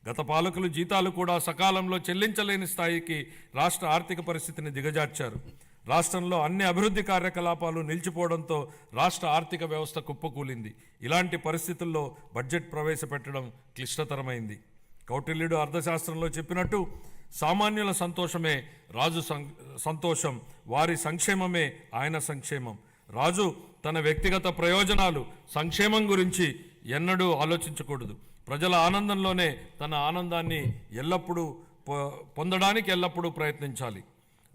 గత పాలకులు జీతాలు కూడా సకాలంలో చెల్లించలేని స్థాయికి రాష్ట్ర ఆర్థిక పరిస్థితిని దిగజార్చారు. రాష్ట్రంలో అన్ని అభివృద్ధి కార్యకలాపాలు నిలిచిపోవడంతో రాష్ట్ర ఆర్థిక వ్యవస్థ కుప్పకూలింది. ఇలాంటి పరిస్థితుల్లో బడ్జెట్ ప్రవేశపెట్టడం క్లిష్టతరమైంది. కౌటిల్యుడు అర్థశాస్త్రంలో చెప్పినట్టు సామాన్యుల సంతోషమే రాజు సంతోషం, వారి సంక్షేమమే ఆయన సంక్షేమం. రాజు తన వ్యక్తిగత ప్రయోజనాలు, సంక్షేమం గురించి ఎన్నడూ ఆలోచించకూడదు. ప్రజల ఆనందంలోనే తన ఆనందాన్ని పొందడానికి ఎల్లప్పుడూ ప్రయత్నించాలి.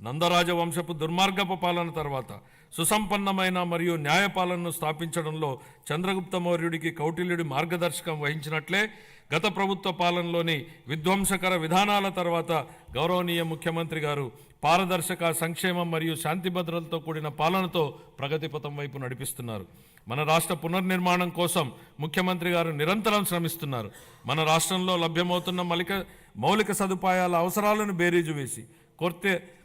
నందరాజ వంశపు దుర్మార్గపు పాలన తర్వాత సుసంపన్నమైన మరియు న్యాయపాలనను స్థాపించడంలో చంద్రగుప్త మౌర్యుడికి కౌటిల్యుడి మార్గదర్శకం వహించినట్లే గత ప్రభుత్వ పాలనలోని విధ్వంసకర విధానాల తర్వాత గౌరవనీయ ముఖ్యమంత్రి గారు పారదర్శక, సంక్షేమం మరియు శాంతి భద్రతలతో కూడిన పాలనతో ప్రగతిపథం వైపు నడిపిస్తున్నారు. మన రాష్ట్ర పునర్నిర్మాణం కోసం ముఖ్యమంత్రి గారు నిరంతరం శ్రమిస్తున్నారు. మన రాష్ట్రంలో లభ్యమవుతున్న మౌలిక సదుపాయాల అవసరాలను బేరీజు వేసి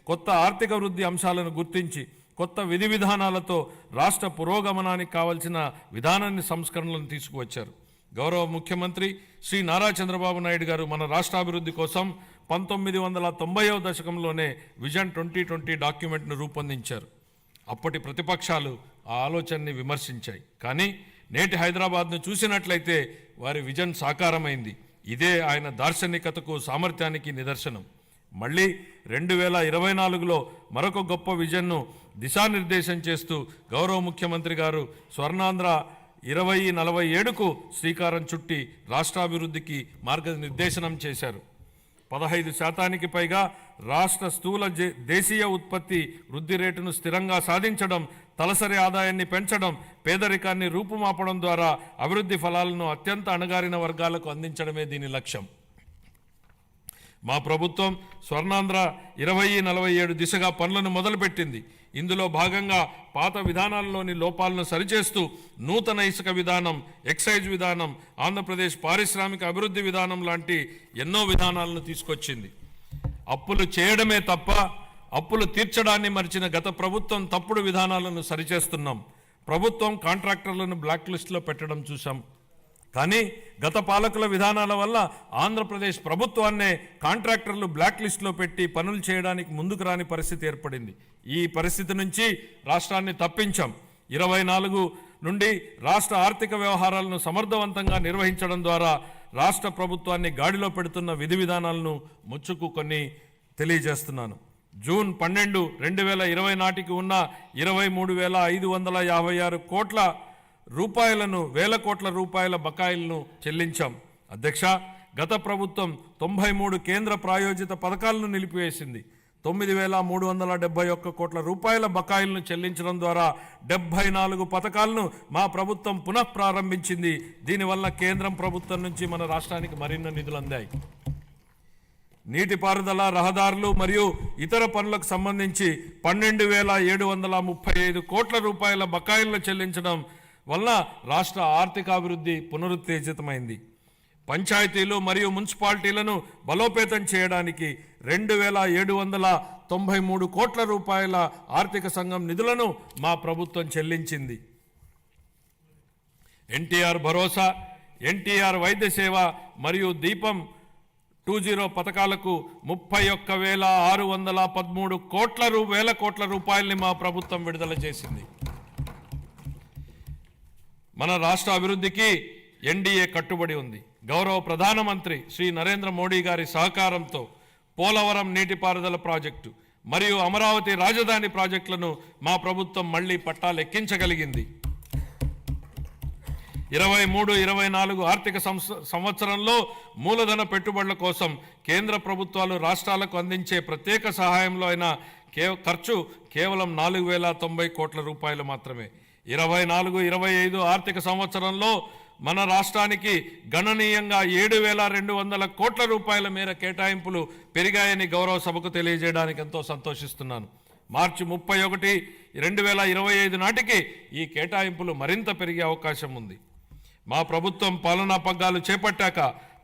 కొత్త ఆర్థిక వృద్ధి అంశాలను గుర్తించి కొత్త విధి విధానాలతో రాష్ట్ర పురోగమనానికి కావలసిన విధానాన్ని, సంస్కరణలను తీసుకువచ్చారు. గౌరవ ముఖ్యమంత్రి శ్రీ నారా చంద్రబాబు నాయుడు గారు మన రాష్ట్రాభివృద్ధి కోసం 1990వ దశకంలోనే విజన్ 2020 డాక్యుమెంట్ను రూపొందించారు. అప్పటి ప్రతిపక్షాలు ఆ ఆలోచనని విమర్శించాయి. కానీ నేటి హైదరాబాద్ను చూసినట్లయితే వారి విజన్ సాకారమైంది. ఇదే ఆయన దార్శనికతకు, సామర్థ్యానికి నిదర్శనం. మళ్ళీ 2024లో మరొక గొప్ప విజన్ను దిశానిర్దేశం చేస్తూ గౌరవ ముఖ్యమంత్రి గారు స్వర్ణాంధ్ర 2047కు శ్రీకారం చుట్టి రాష్ట్రాభివృద్ధికి మార్గనిర్దేశనం చేశారు. 15% పైగా రాష్ట్ర స్థూల దేశీయ ఉత్పత్తి వృద్ధి రేటును స్థిరంగా సాధించడం, తలసరి ఆదాయాన్ని పెంచడం, పేదరికాన్ని రూపుమాపడం ద్వారా అభివృద్ధి ఫలాలను అత్యంత అణగారిన వర్గాలకు అందించడమే దీని లక్ష్యం. మా ప్రభుత్వం స్వర్ణాంధ్ర 2047 దిశగా పనులను మొదలుపెట్టింది. ఇందులో భాగంగా పాత విధానాల్లోని లోపాలను సరిచేస్తూ నూతన ఇసుక విధానం, ఎక్సైజ్ విధానం, ఆంధ్రప్రదేశ్ పారిశ్రామిక అభివృద్ధి విధానం లాంటి ఎన్నో విధానాలను తీసుకొచ్చింది. అప్పులు చేయడమే తప్ప అప్పులు తీర్చడాన్ని మరిచిన గత ప్రభుత్వం తప్పుడు విధానాలను సరిచేస్తున్నాం. ప్రభుత్వం కాంట్రాక్టర్లను బ్లాక్ లిస్టులో పెట్టడం చూసాం. కానీ గత పాలకుల విధానాల వల్ల ఆంధ్రప్రదేశ్ ప్రభుత్వాన్నే కాంట్రాక్టర్లు బ్లాక్ లిస్టులో పెట్టి పనులు చేయడానికి ముందుకు రాని పరిస్థితి ఏర్పడింది. ఈ పరిస్థితి నుంచి రాష్ట్రాన్ని తప్పించాం. 24 నుండి రాష్ట్ర ఆర్థిక వ్యవహారాలను సమర్థవంతంగా నిర్వహించడం ద్వారా రాష్ట్ర ప్రభుత్వాన్ని గాడిలో పెడుతున్న విధి విధానాలను ముచ్చుకు కొన్ని తెలియజేస్తున్నాను. జూన్ 12, 2020 నాటికి ఉన్న 23,556 కోట్ల రూపాయలను, వేల కోట్ల రూపాయల బకాయిలను చెల్లించాం. అధ్యక్ష, గత ప్రభుత్వం 93 కేంద్ర ప్రాయోజిత పథకాలను నిలిపివేసింది. 9,371 కోట్ల రూపాయల బకాయిలను చెల్లించడం ద్వారా 74 పథకాలను మా ప్రభుత్వం పునఃప్రారంభించింది. దీనివల్ల కేంద్రం ప్రభుత్వం నుంచి మన రాష్ట్రానికి మరిన్ని నిధులు అందాయి. నీటిపారుదల, రహదారులు మరియు ఇతర పనులకు సంబంధించి 12,735 కోట్ల రూపాయల బకాయిలను చెల్లించడం వల్ల రాష్ట్ర ఆర్థికాభివృద్ధి పునరుత్తేజితమైంది. పంచాయతీలు మరియు మున్సిపాలిటీలను బలోపేతం చేయడానికి 2,793 కోట్ల రూపాయల ఆర్థిక సంఘం నిధులను మా ప్రభుత్వం చెల్లించింది. ఎన్టీఆర్ భరోసా, ఎన్టీఆర్ వైద్య సేవ మరియు దీపం 2.0 పథకాలకు 31,613 వేల కోట్ల రూపాయలని మా ప్రభుత్వం విడుదల చేసింది. మన రాష్ట్ర అభివృద్ధికి ఎన్డీఏ కట్టుబడి ఉంది. గౌరవ ప్రధానమంత్రి శ్రీ నరేంద్ర మోడీ గారి సహకారంతో పోలవరం నీటిపారుదల ప్రాజెక్టు మరియు అమరావతి రాజధాని ప్రాజెక్టులను మా ప్రభుత్వం మళ్లీ పట్టాలెక్కించగలిగింది. 23-24 ఆర్థిక సంవత్సరంలో మూలధన పెట్టుబడుల కోసం కేంద్ర ప్రభుత్వాలు రాష్ట్రాలకు అందించే ప్రత్యేక సహాయంలో అయిన ఖర్చు కేవలం 4,090 కోట్ల రూపాయలు మాత్రమే. 24-25 ఆర్థిక సంవత్సరంలో మన రాష్ట్రానికి గణనీయంగా 7,200 కోట్ల రూపాయల మేర కేటాయింపులు పెరిగాయని గౌరవ సభకు తెలియజేయడానికి ఎంతో సంతోషిస్తున్నాను. మార్చి 31, 2025 నాటికి ఈ కేటాయింపులు మరింత పెరిగే అవకాశం ఉంది. మా ప్రభుత్వం పాలనా పగ్గాలు చేపట్టాక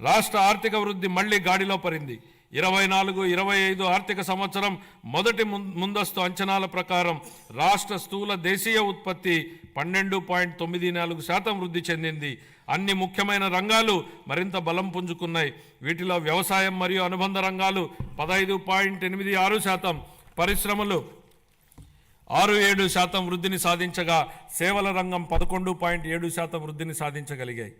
రాష్ట్ర ఆర్థిక వృద్ధి మళ్లీ గాడిలో పడింది. 24-25 ఆర్థిక సంవత్సరం మొదటి ముందస్తు అంచనాల ప్రకారం రాష్ట్ర స్థూల దేశీయ ఉత్పత్తి 12.94% వృద్ధి చెందింది. అన్ని ముఖ్యమైన రంగాలు మరింత బలం పుంజుకున్నాయి. వీటిలో వ్యవసాయం మరియు అనుబంధ రంగాలు 15.86%, పరిశ్రమలు 6.7% వృద్ధిని సాధించగా సేవల రంగం 11.7% వృద్ధిని సాధించగలిగాయి.